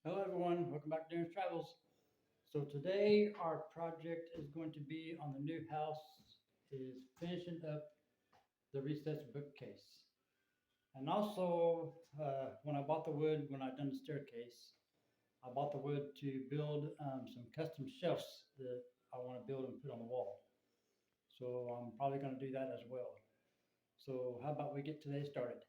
Hello everyone, welcome back to Darren's Travels. So today our project is going to be on the new house is finishing up the recessed bookcase. And also when I bought the wood, when I done the staircase, I bought the wood to build some custom shelves that I want to build and put on the wall. So I'm probably going to do that as well. So how about we get today started?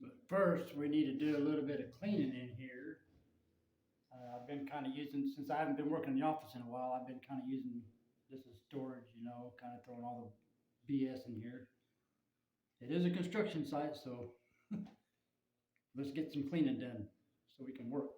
But first we need to do a little bit of cleaning in here. I've been kind of using, since I haven't been working in the office in a while, I've been kind of using this as storage, kind of throwing all the BS in here. It is a construction site, so let's get some cleaning done so we can work.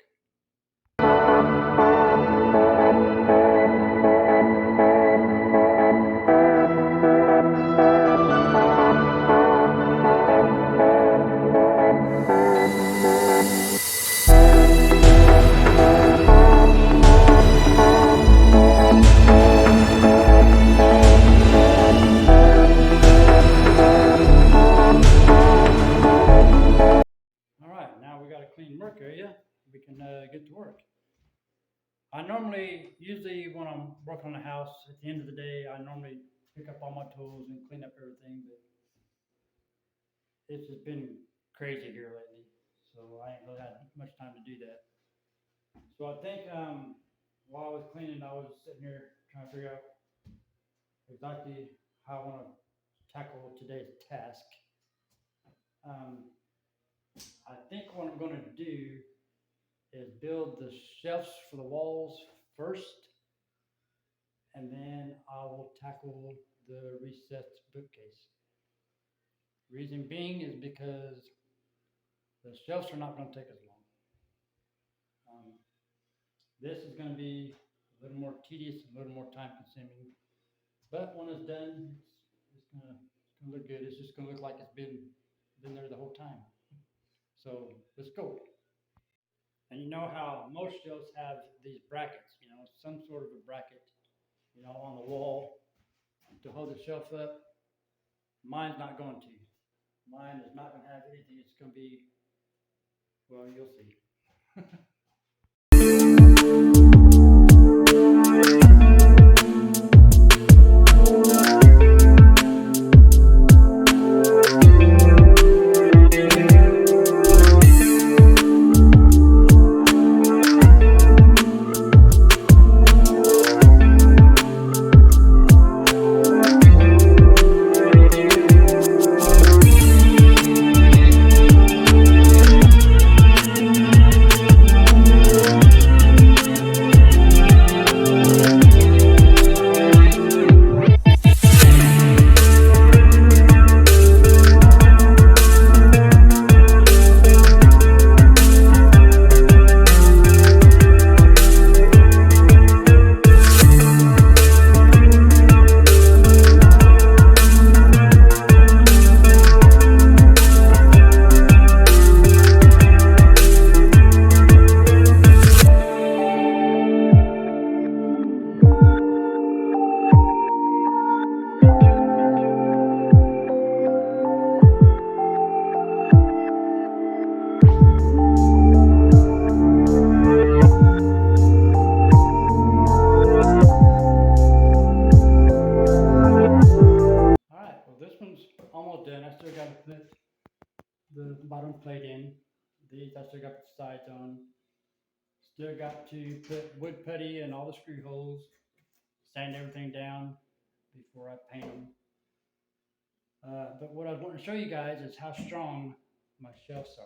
All right, now we got a clean work area. We can get to work. I normally, usually when I'm working on a house, at the end of the day, I normally pick up all my tools and clean up everything, but it's just been crazy here lately, so I ain't really had much time to do that. So I think while I was cleaning, I was sitting here trying to figure out exactly how I want to tackle today's task. Um, I think what I'm going to do is build the shelves for the walls first, and then I will tackle the recessed bookcase. Reason being is because the shelves are not going to take as long. This is going to be a little more tedious, a little more time consuming, but when it's done, it's gonna look good. It's just gonna look like it's been there the whole time. So let's go. And you know how most shelves have these brackets, some sort of a bracket, on the wall to hold the shelf up. Mine's not going to. Mine is not going to have anything. It's going to be, well, you'll see. All right, well, this one's almost done. I still got to put the bottom plate in. These I still got the sides on. Still got to put wood putty in all the screw holes, sand everything down before I paint them. But what I want to show you guys is how strong my shelves are.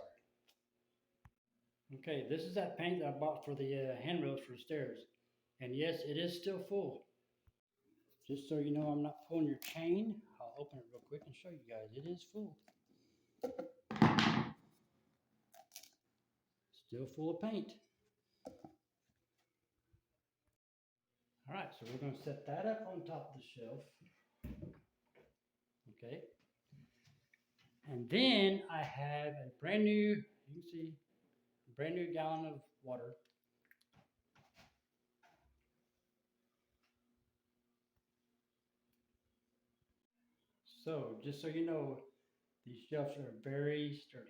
Okay, this is that paint that I bought for the handrails for the stairs. And yes, it is still full. Just so you know I'm not pulling your chain, I'll open it real quick and show you guys. It is full. Still full of paint. All right, so we're going to set that up on top of the shelf. Okay. And then I have a brand new, you can see, brand new gallon of water. So, just so you know, these shelves are very sturdy.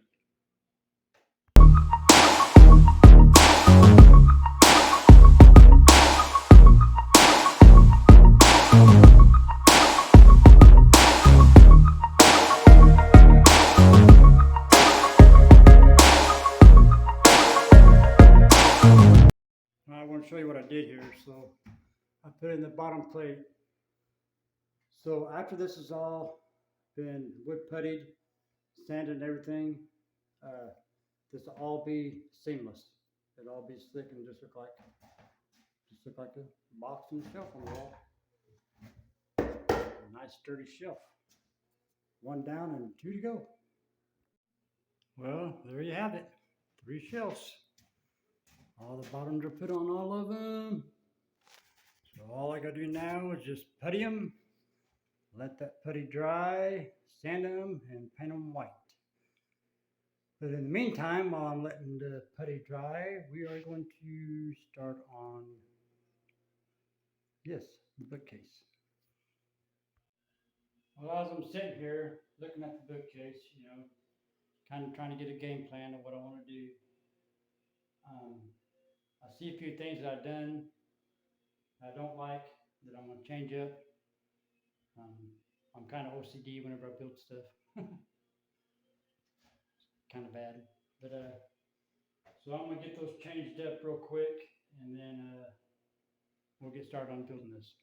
I want to show you what I did here. So, I put it in the bottom plate. So, after this is all been wood puttied, sanded and everything, this will all be seamless. It'll all be slick and just look like a box and shelf on the wall. A nice sturdy shelf. One down and two to go. Well, there you have it. 3 shelves. All the bottoms are put on all of them. So all I gotta do now is just putty them, let that putty dry, sand them, and paint them white. But in the meantime, while I'm letting the putty dry, we are going to start on, yes, the bookcase. Well, as I'm sitting here looking at the bookcase, you know, kind of trying to get a game plan of what I want to do. I see a few things that I've done I don't like that I'm gonna change up. I'm kind of OCD whenever I build stuff. Kind of bad, but so I'm gonna get those changed up real quick, and then we'll get started on building this.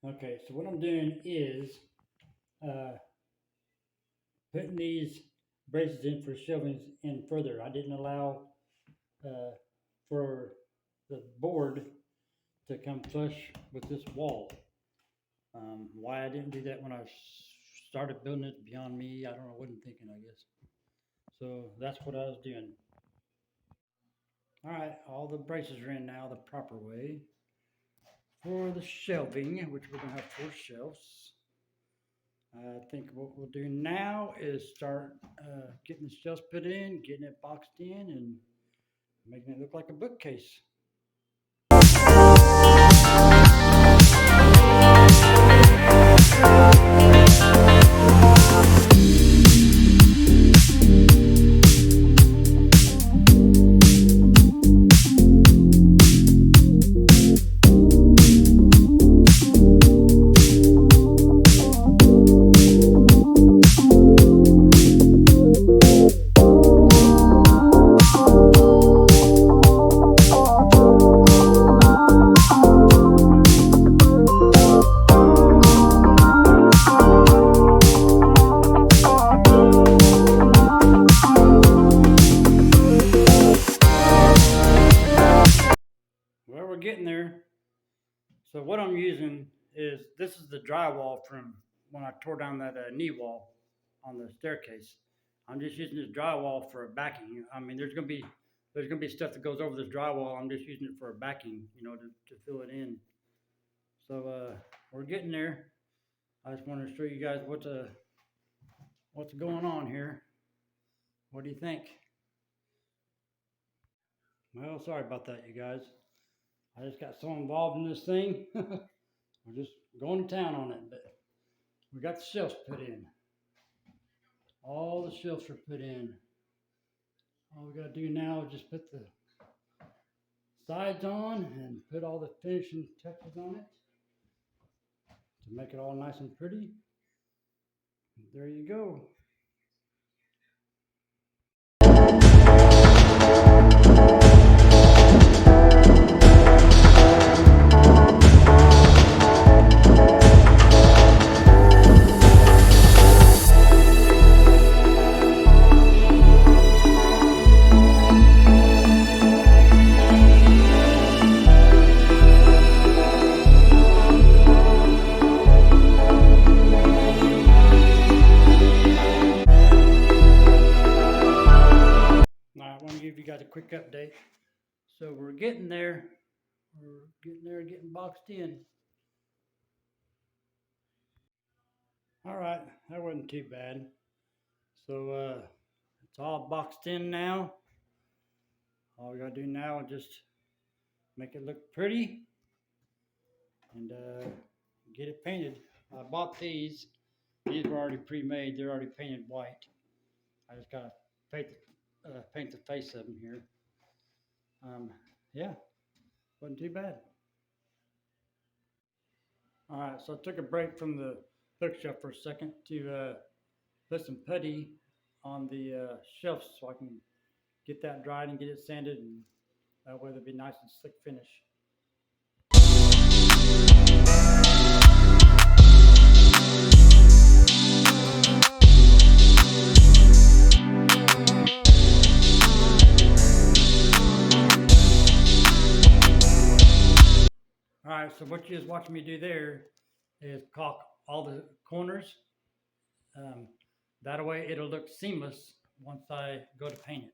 Okay, so what I'm doing is putting these braces in for shelving in further. I didn't allow for the board to come flush with this wall. Why I didn't do that when I started building it, beyond me. I don't know, I wasn't thinking, I guess. So that's what I was doing. All right, all the braces are in now the proper way. For the shelving, which we're gonna have 4 shelves, I think what we'll do now is start getting the shelves put in, getting it boxed in, and making it look like a bookcase. Well, we're getting there. So what I'm using is, this is the drywall from when I tore down that knee wall on the staircase. I'm just using this drywall for a backing. I mean, there's gonna be stuff that goes over this drywall. I'm just using it for a backing, you know, to fill it in. So we're getting there. I just wanted to show you guys what's going on here. What do you think? Well, sorry about that, you guys. I just got so involved in this thing. We're just going to town on it, but we got the shelves put in. All the shelves are put in. All we gotta do now is just put the sides on and put all the finishing touches on it to make it all nice and pretty. There you go. quick update. So we're getting there. Getting boxed in. All right, that wasn't too bad. So it's all boxed in now. All we gotta do now is just make it look pretty and get it painted. I bought these. These were already pre-made. They're already painted white. I just gotta paint the face of them here. Yeah, wasn't too bad. All right, so I took a break from the bookshelf for a second to put some putty on the shelves so I can get that dried and get it sanded, and that way it'll be nice and slick finish. All right, so what you just watching me do there is caulk all the corners. That way it'll look seamless once I go to paint it.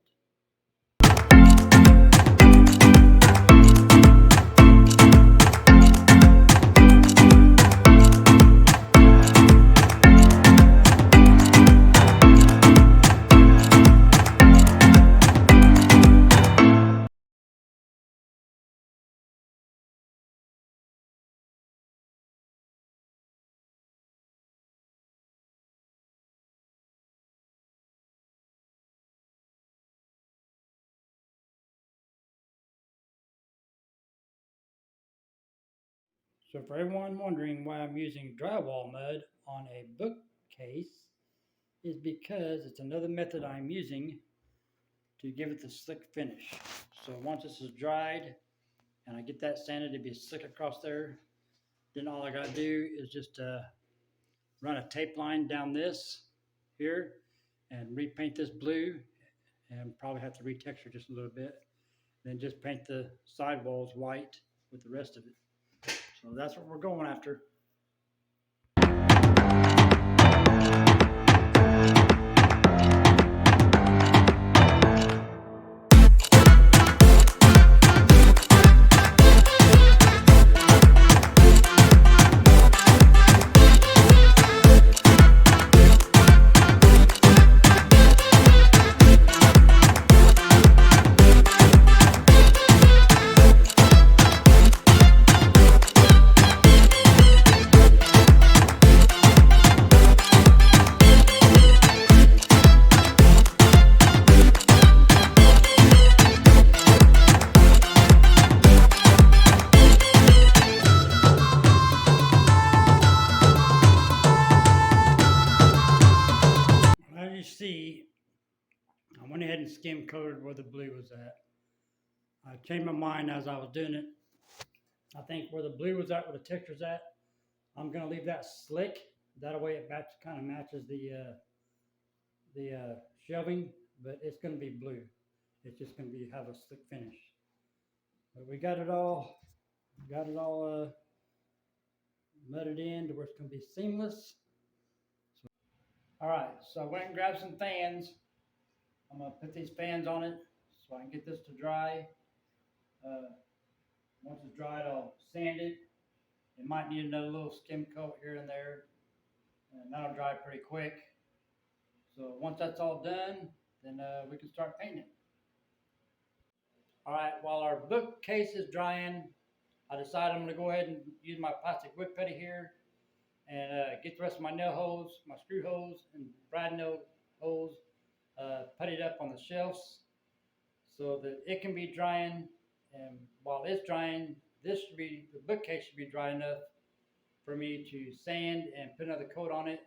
So for everyone wondering why I'm using drywall mud on a bookcase is because it's another method I'm using to give it the slick finish. So once this is dried and I get that sanded to be slick across there, then all I gotta do is just run a tape line down this here and repaint this blue, and probably have to retexture just a little bit. Then just paint the side walls white with the rest of it. So that's what we're going after. See, I went ahead and skim coated where the blue was at. I changed my mind as I was doing it. I think where the blue was at, where the texture's at, I'm gonna leave that slick. That way it kind of matches the shelving, but it's gonna be blue. It's just gonna have a slick finish. But we got it all mudded in to where it's gonna be seamless. All right, so I went and grabbed some fans. I'm gonna put these fans on it so I can get this to dry. Once it's dried, I'll sand it. It might need another little skim coat here and there, and that'll dry pretty quick. So once that's all done, then we can start painting. All right, while our bookcase is drying, I decided I'm gonna go ahead and use my plastic wood putty here and get the rest of my nail holes, my screw holes and brad nail holes puttied up on the shelves so that it can be drying. And while it's drying, the bookcase should be dry enough for me to sand and put another coat on it.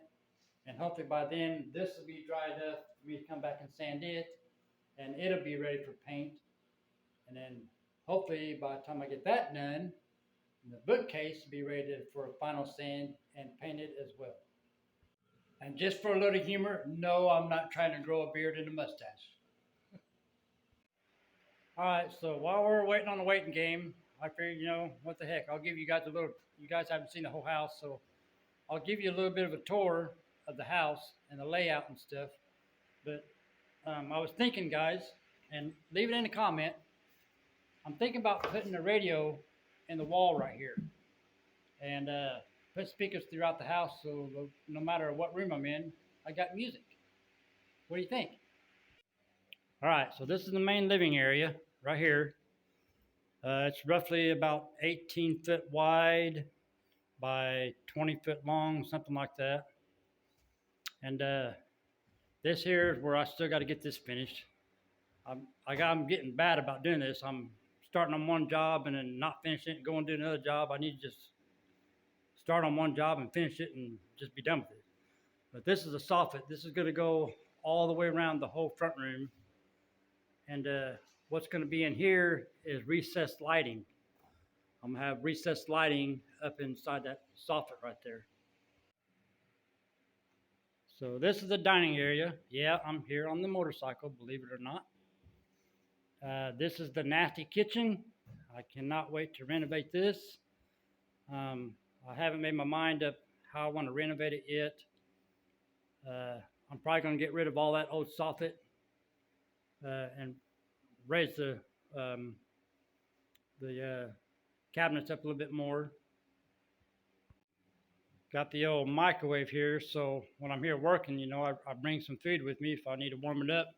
And hopefully by then, this will be dry enough for me to come back and sand it, and it'll be ready for paint. And then hopefully by the time I get that done, the bookcase will be ready for a final sand and paint it as well. And just for a little humor, no, I'm not trying to grow a beard and a mustache. All right, so while we're waiting on the waiting game, I figured, what the heck, I'll give you guys you guys haven't seen the whole house, so I'll give you a little bit of a tour of the house and the layout and stuff. But I was thinking, guys, and leave it in the comment. I'm thinking about putting a radio in the wall right here, and put speakers throughout the house so no matter what room I'm in, I got music. What do you think? All right, so this is the main living area right here. It's roughly about 18 foot wide by 20 foot long, something like that. And this here is where I still got to get this finished. I'm getting bad about doing this. I'm starting on one job and then not finishing it and going to do another job. I need to just start on one job and finish it and just be done with it. But this is a soffit. This is going to go all the way around the whole front room. And what's going to be in here is recessed lighting. I'm going to have recessed lighting up inside that soffit right there. So this is the dining area. Yeah, I'm here on the motorcycle, believe it or not. This is the nasty kitchen. I cannot wait to renovate this. I haven't made my mind up how I want to renovate it yet. I'm probably going to get rid of all that old soffit and raise the cabinets up a little bit more. Got the old microwave here, so when I'm here working, you know, I bring some food with me if I need to warm it up.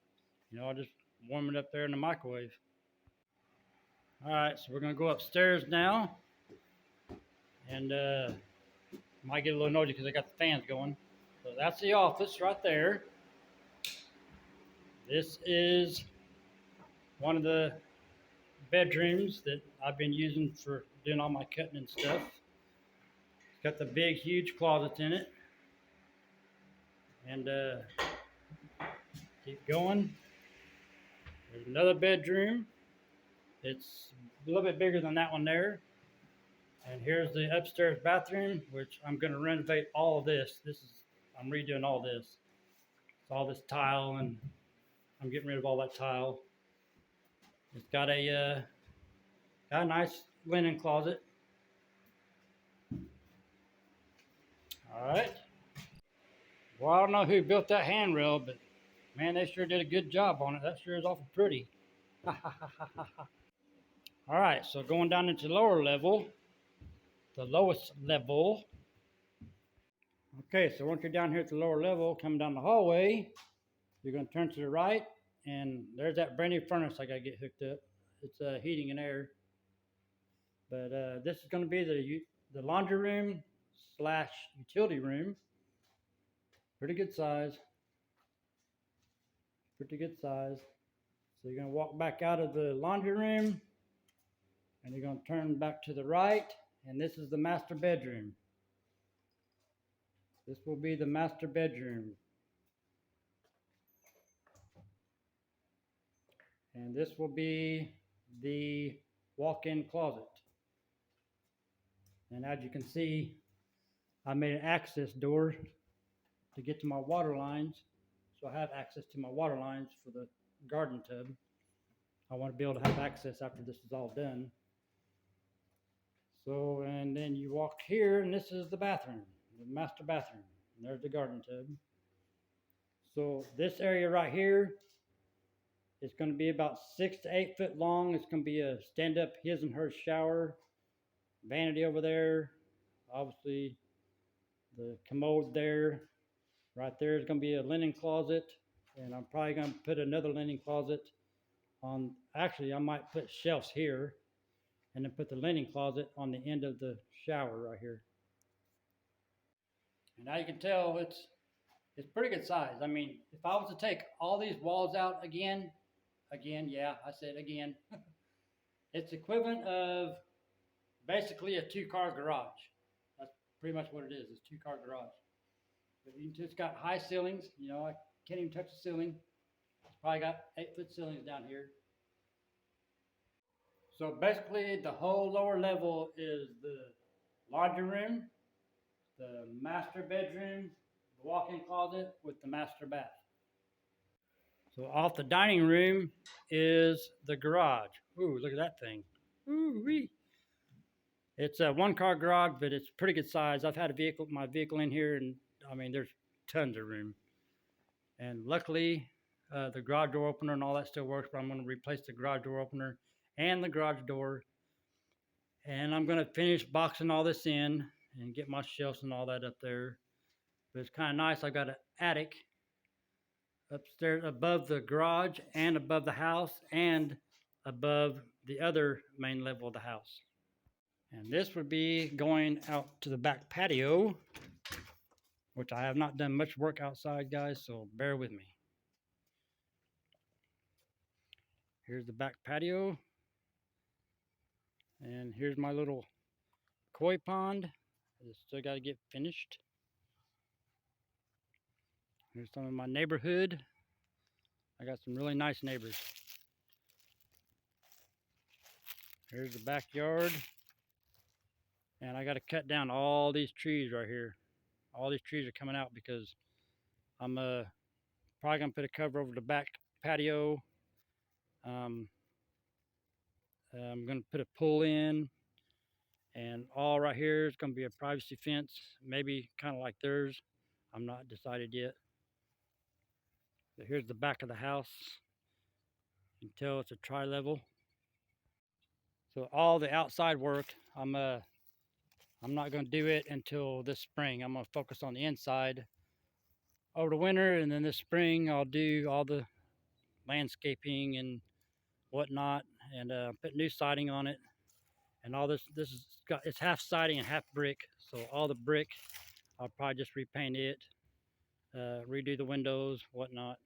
You know, I'll just warm it up there in the microwave. All right, so we're gonna go upstairs now, and might get a little noisy because I got the fans going. So that's the office right there. This is one of the bedrooms that I've been using for doing all my cutting and stuff. It's got the big, huge closets in it. And keep going. There's another bedroom. It's a little bit bigger than that one there. And here's the upstairs bathroom, which I'm going to renovate all of this. I'm redoing all this. It's all this tile, and I'm getting rid of all that tile. It's got a nice linen closet. All right. Well, I don't know who built that handrail, but man, they sure did a good job on it. That sure is awful pretty. All right, so going down into the lower level, the lowest level. Okay, so once you're down here at the lower level, coming down the hallway, you're going to turn to the right, and there's that brand new furnace I got to get hooked up. It's heating and air. But this is going to be the laundry room / utility room. Pretty good size. Pretty good size. So you're going to walk back out of the laundry room, and you're going to turn back to the right, and this is the master bedroom. This will be the master bedroom. And this will be the walk-in closet. And as you can see, I made an access door to get to my water lines. So I have access to my water lines for the garden tub. I want to be able to have access after this is all done. So, and then you walk here, and this is the bathroom, the master bathroom. And there's the garden tub. So this area right here is going to be about 6 to 8 foot long. It's going to be a stand-up his and her shower, vanity over there, obviously the commode there. Right there is going to be a linen closet, and I'm probably going to put another linen closet on. Actually, I might put shelves here, and then put the linen closet on the end of the shower right here. And now you can tell it's pretty good size. I mean, if I was to take all these walls out again, yeah, I said again, it's equivalent of basically a 2-car garage. That's pretty much what it is. It's a 2-car garage. But it's got high ceilings. You know, I can't even touch the ceiling. It's probably got 8-foot ceilings down here. So basically, the whole lower level is the laundry room, the master bedroom, the walk-in closet with the master bath. So off the dining room is the garage. Ooh, look at that thing. Ooh-wee. It's a 1-car garage, but it's pretty good size. I've had my vehicle in here, and I mean, there's tons of room. And luckily, The garage door opener and all that still works, but I'm going to replace the garage door opener and the garage door. And I'm going to finish boxing all this in and get my shelves and all that up there. But it's kind of nice. I've got an attic upstairs above the garage and above the house and above the other main level of the house. And this would be going out to the back patio, which I have not done much work outside, guys, so bear with me. Here's the back patio. And here's my little koi pond. I still got to get finished. Here's some of my neighborhood. I got some really nice neighbors. Here's the backyard. And I got to cut down all these trees right here. All these trees are coming out because I'm probably going to put a cover over the back patio. I'm going to put a pull in. And all right here is going to be a privacy fence. Maybe kind of like theirs. I'm not decided yet. But here's the back of the house. You can tell it's a tri-level. So all the outside work, I'm not going to do it until this spring. I'm going to focus on the inside over the winter, and then this spring I'll do all the landscaping and whatnot, and put new siding on it. And all this is it's half siding and half brick. So all the brick, I'll probably just repaint it, redo the windows, whatnot.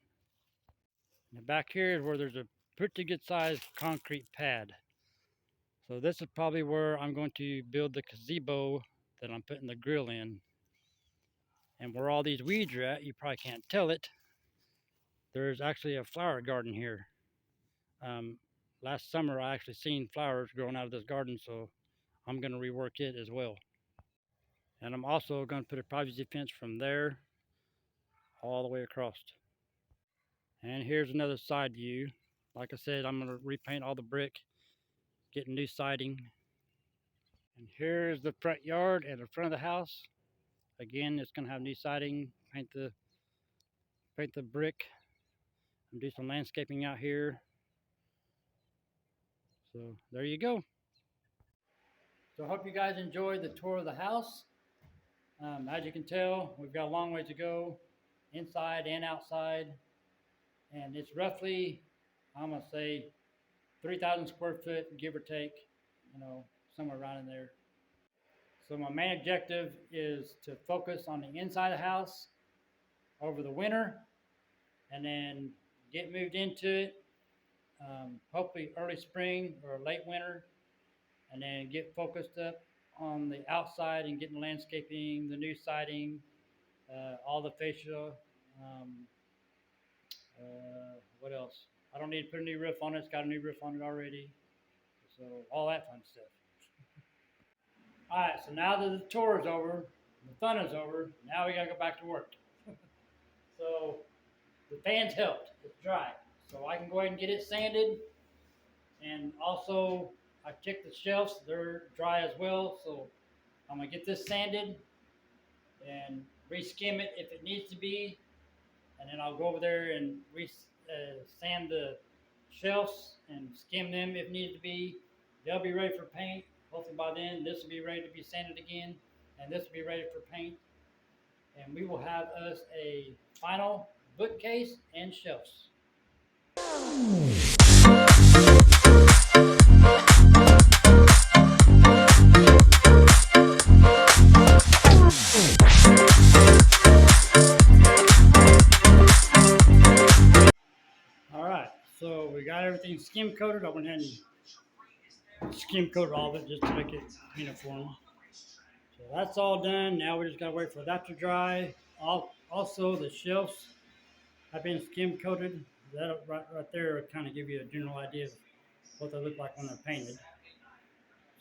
And back here is where there's a pretty good sized concrete pad. So this is probably where I'm going to build the gazebo that I'm putting the grill in. And where all these weeds are at, you probably can't tell it, there's actually a flower garden here. Last summer I actually seen flowers growing out of this garden, so I'm going to rework it as well. And I'm also going to put a privacy fence from there all the way across. And here's another side view. Like I said, I'm going to repaint all the brick, get new siding. And here's the front yard and the front of the house. Again, it's going to have new siding, paint the brick, and do some landscaping out here. So there you go. So I hope you guys enjoyed the tour of the house. As you can tell, we've got a long ways to go, inside and outside. And it's roughly, I'm going to say, 3,000 square foot, give or take, somewhere around in there. So my main objective is to focus on the inside of the house over the winter, and then get moved into it, hopefully early spring or late winter, and then get focused up on the outside and getting landscaping, the new siding, all the fascia. What else? I don't need to put a new roof on it. It's got a new roof on it already. So all that fun stuff. All right, so now that the tour is over, the fun is over, now we gotta go back to work. So the fans helped. It's dry. So I can go ahead and get it sanded. And also I checked the shelves, they're dry as well. So I'm gonna get this sanded and re-skim it if it needs to be. And then I'll go over there and sand the shelves and skim them if needed to be. They'll be ready for paint. Hopefully by then this will be ready to be sanded again, and this will be ready for paint. And we will have us a final bookcase and shelves. All right, so we got everything skim coated. I went ahead and skim coated all of it just to make it uniform. So that's all done. Now we just gotta wait for that to dry. Also, the shelves have been skim coated. That right there will kind of give you a general idea of what they look like when they're painted.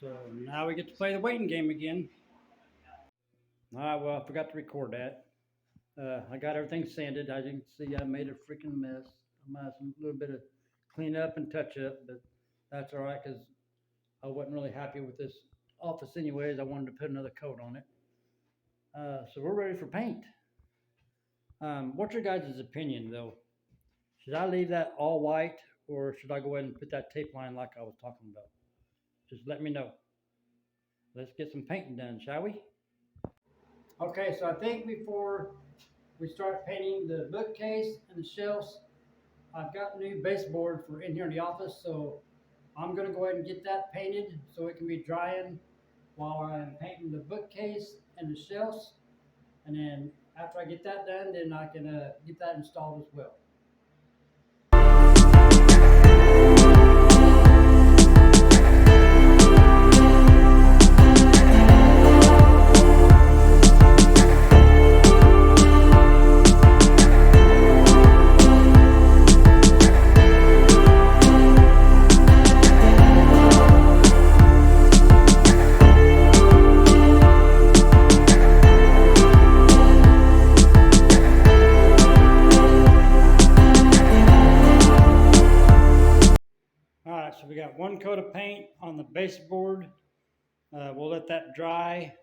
So now we get to play the waiting game again. All right, well, I forgot to record that. I got everything sanded. As you can see, I made a freaking mess. I might have a little bit of clean up and touch up, but that's all right because I wasn't really happy with this office anyways. I wanted to put another coat on it. So we're ready for paint. What's your guys' opinion though? Should I leave that all white or should I go ahead and put that tape line like I was talking about? Just let me know. Let's get some painting done, shall we? Okay, so I think before we start painting the bookcase and the shelves, I've got new baseboard for in here in the office, so I'm gonna go ahead and get that painted so it can be drying while I'm painting the bookcase and the shelves. And then after I get that done, then I can get that installed as well. All right, so we got one coat of paint on the baseboard. We'll let that dry,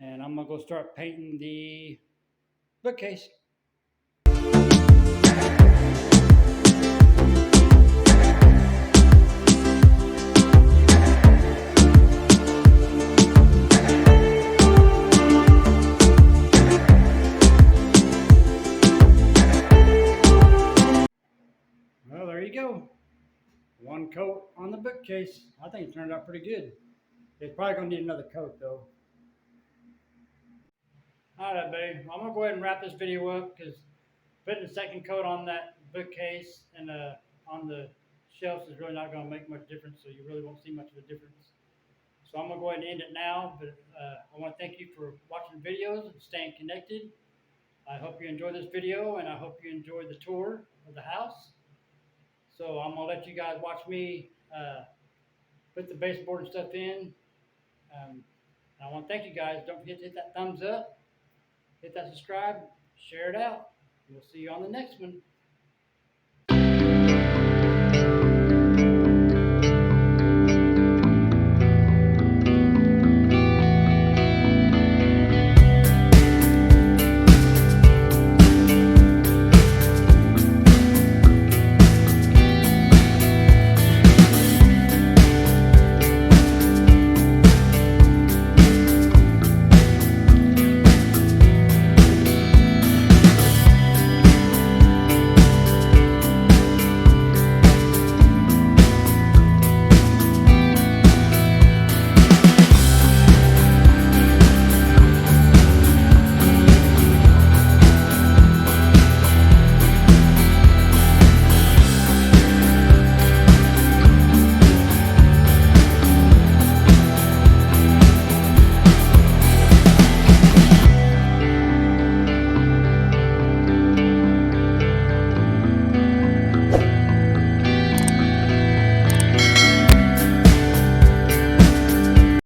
and I'm gonna go start painting the bookcase. Well, there you go. One coat on the bookcase. I think it turned out pretty good. It's probably gonna need another coat though. All right, babe. I'm gonna go ahead and wrap this video up because putting a second coat on that bookcase and on the shelves is really not gonna make much difference. So you really won't see much of a difference. So I'm gonna go ahead and end it now. But I want to thank you for watching videos and staying connected. I hope you enjoyed this video and I hope you enjoyed the tour of the house. So I'm gonna let you guys watch me put the baseboard and stuff in. I want to thank you guys. Don't forget to hit that thumbs up, hit that subscribe, share it out. We'll see you on the next one.